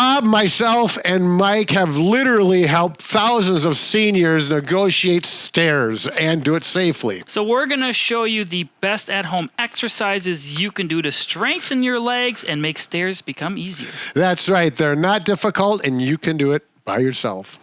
Bob, myself, and Mike have literally helped thousands of seniors negotiate stairs and do it safely. So we're going to show you the best at-home exercises you can do to strengthen your legs and make stairs become easier. That's right. They're not difficult, and you can do it by yourself.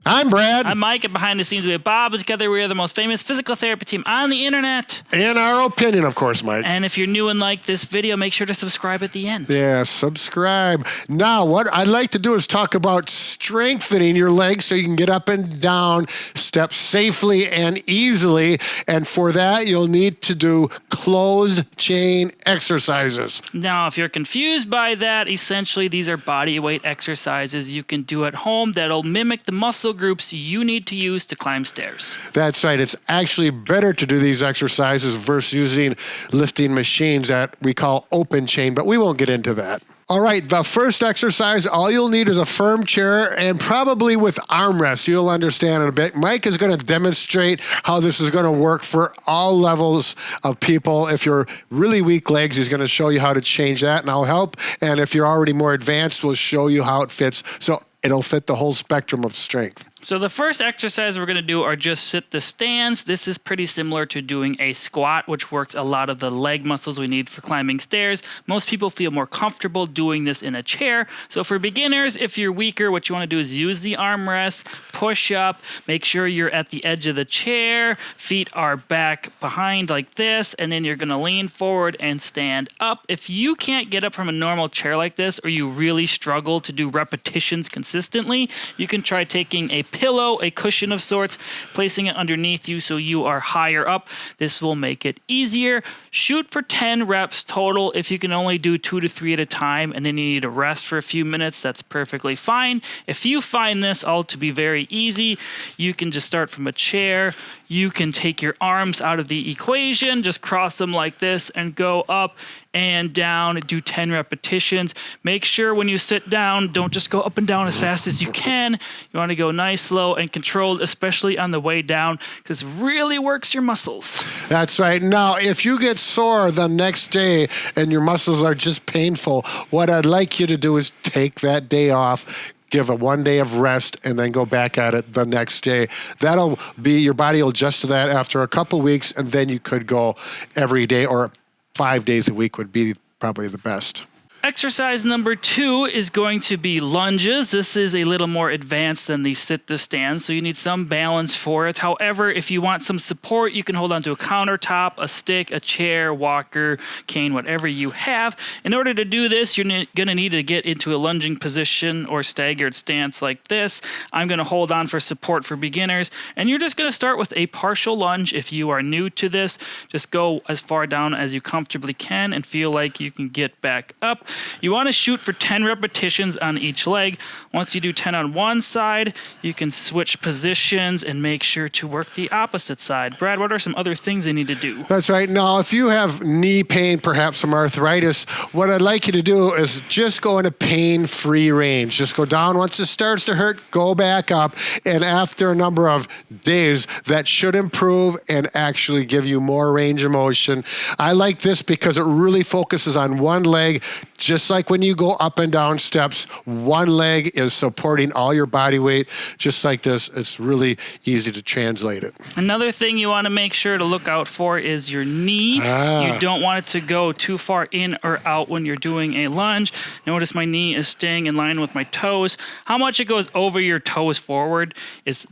I'm Brad. I'm Mike, and behind the scenes we have Bob. Together we are the most famous physical therapy team on the internet. In our opinion, of course, Mike. And if you're new and like this video, make sure to subscribe at the end. Yeah, subscribe. Now, what I'd like to do is talk about strengthening your legs so you can get up and down steps safely and easily. And for that, you'll need to do closed chain exercises. Now, if you're confused by that, essentially these are body weight exercises you can do at home that'll mimic the muscle groups you need to use to climb stairs. That's right. It's actually better to do these exercises versus using lifting machines that we call open chain, but we won't get into that. All right, the first exercise, all you'll need is a firm chair and probably with armrests. You'll understand in a bit. Mike is going to demonstrate how this is going to work for all levels of people. If you're really weak legs, he's going to show you how to change that, and I'll help. And if you're already more advanced, we'll show you how it fits. So it'll fit the whole spectrum of strength. So the first exercise we're going to do are just sit the stands. This is pretty similar to doing a squat, which works a lot of the leg muscles we need for climbing stairs. Most people feel more comfortable doing this in a chair. So for beginners, if you're weaker, what you want to do is use the armrest, push up, make sure you're at the edge of the chair, feet are back behind like this, and then you're going to lean forward and stand up. If you can't get up from a normal chair like this, or you really struggle to do repetitions consistently, you can try taking a pillow, a cushion of sorts, placing it underneath you so you are higher up. This will make it easier. Shoot for 10 reps total. If you can only do 2 to 3 at a time and then you need to rest for a few minutes, that's perfectly fine. If you find this all to be very easy, you can just start from a chair. You can take your arms out of the equation, just cross them like this and go up and down, do 10 repetitions. Make sure when you sit down, don't just go up and down as fast as you can. You want to go nice, slow, and controlled, especially on the way down, because it really works your muscles. That's right. Now, if you get sore the next day and your muscles are just painful, what I'd like you to do is take that day off, give it 1 day of rest, and then go back at it the next day. That'll be, your body will adjust to that after a couple weeks, and then you could go every day, or 5 days a week would be probably the best. Exercise number 2 is going to be lunges. This is a little more advanced than the sit to stand, so you need some balance for it. However, if you want some support, you can hold onto a countertop, a stick, a chair, walker, cane, whatever you have. In order to do this, you're going to need to get into a lunging position or staggered stance like this. I'm going to hold on for support for beginners, and you're just going to start with a partial lunge. If you are new to this, just go as far down as you comfortably can and feel like you can get back up. You want to shoot for 10 repetitions on each leg. Once you do 10 on one side, you can switch positions and make sure to work the opposite side. Brad, what are some other things they need to do? That's right. Now, if you have knee pain, perhaps some arthritis, what I'd like you to do is just go in a pain-free range. Just go down. Once it starts to hurt, go back up. And after a number of days, that should improve and actually give you more range of motion. I like this because it really focuses on one leg. Just like when you go up and down steps, one leg is supporting all your body weight. Just like this, it's really easy to translate it. Another thing you want to make sure to look out for is your knee. You don't want it to go too far in or out when you're doing a lunge. Notice my knee is staying in line with my toes. How much it goes over your toes forward is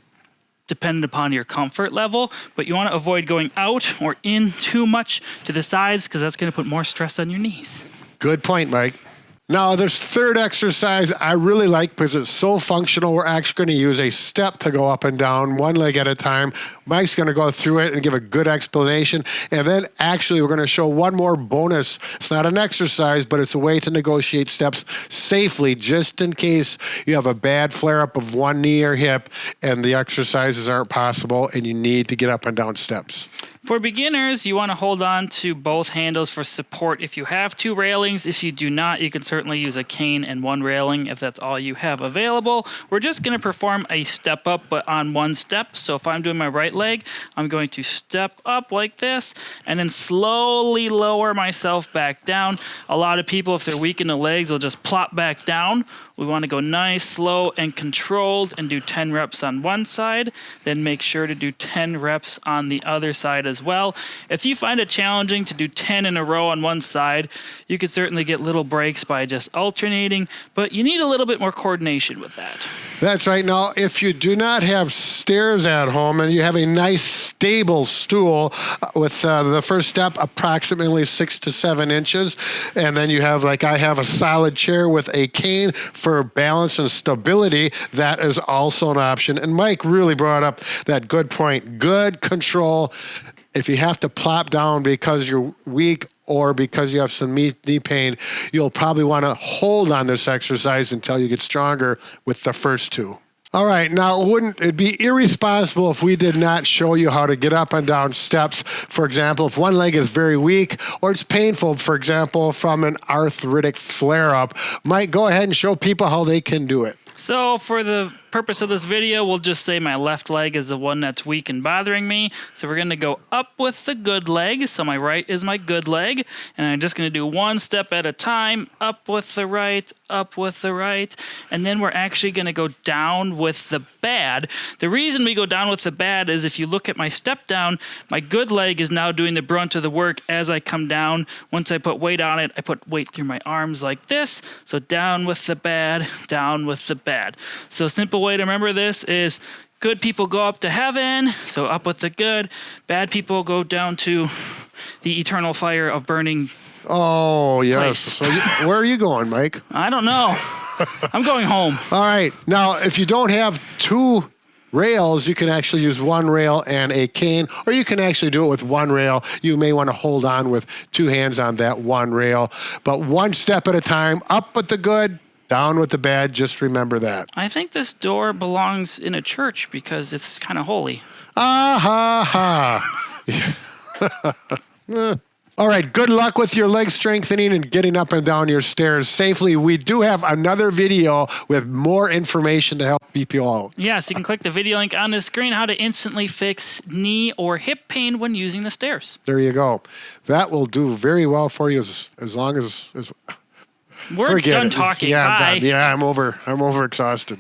dependent upon your comfort level, but you want to avoid going out or in too much to the sides because that's going to put more stress on your knees. Good point, Mike. Now, this third exercise I really like because it's so functional. We're actually going to use a step to go up and down, one leg at a time. Mike's going to go through it and give a good explanation. And then actually we're going to show one more bonus. It's not an exercise, but it's a way to negotiate steps safely, just in case you have a bad flare-up of one knee or hip and the exercises aren't possible and you need to get up and down steps. For beginners, you want to hold on to both handles for support if you have 2 railings. If you do not, you can certainly use a cane and 1 railing if that's all you have available. We're just going to perform a step up, but on 1 step. So if I'm doing my right leg, I'm going to step up like this and then slowly lower myself back down. A lot of people, if they're weak in the legs, will just plop back down. We want to go nice, slow, and controlled and do 10 reps on one side. Then make sure to do 10 reps on the other side as well. If you find it challenging to do 10 in a row on one side, you could certainly get little breaks by just alternating, but you need a little bit more coordination with that. That's right. Now, if you do not have stairs at home and you have a nice stable stool with the first step approximately 6 to 7 inches, and then you have, like I have, a solid chair with a cane for balance and stability, that is also an option. And Mike really brought up that good point. Good control. If you have to plop down because you're weak or because you have some knee pain, you'll probably want to hold on this exercise until you get stronger with the first 2. All right, now wouldn't it be irresponsible if we did not show you how to get up and down steps? For example, if one leg is very weak or it's painful, for example, from an arthritic flare-up, Mike, go ahead and show people how they can do it. So for the purpose of this video, we'll just say my left leg is the one that's weak and bothering me. So we're going to go up with the good leg. So my right is my good leg. And I'm just going to do 1 step at a time, up with the right, up with the right. And then we're actually going to go down with the bad. The reason we go down with the bad is if you look at my step down, my good leg is now doing the brunt of the work as I come down. Once I put weight on it, I put weight through my arms like this. So down with the bad, down with the bad. So simple way to remember this is good people go up to heaven, so up with the good. Bad people go down to the eternal fire of burning. Oh, yes. Place. So where are you going, Mike? I don't know. I'm going home. All right. Now, if you don't have 2 rails, you can actually use 1 rail and a cane, or you can actually do it with 1 rail. You may want to hold on with 2 hands on that 1 rail, but 1 step at a time, up with the good, down with the bad. Just remember that. I think this door belongs in a church because it's kind of holy. Ah, ha, ha. All right, good luck with your leg strengthening and getting up and down your stairs safely. We do have another video with more information to help people out. Yes, you can click the video link on the screen, how to instantly fix knee or hip pain when using the stairs. There you go. That will do very well for you as long as we're done talking. Yeah, Bye. I'm done. Yeah, I'm over exhausted.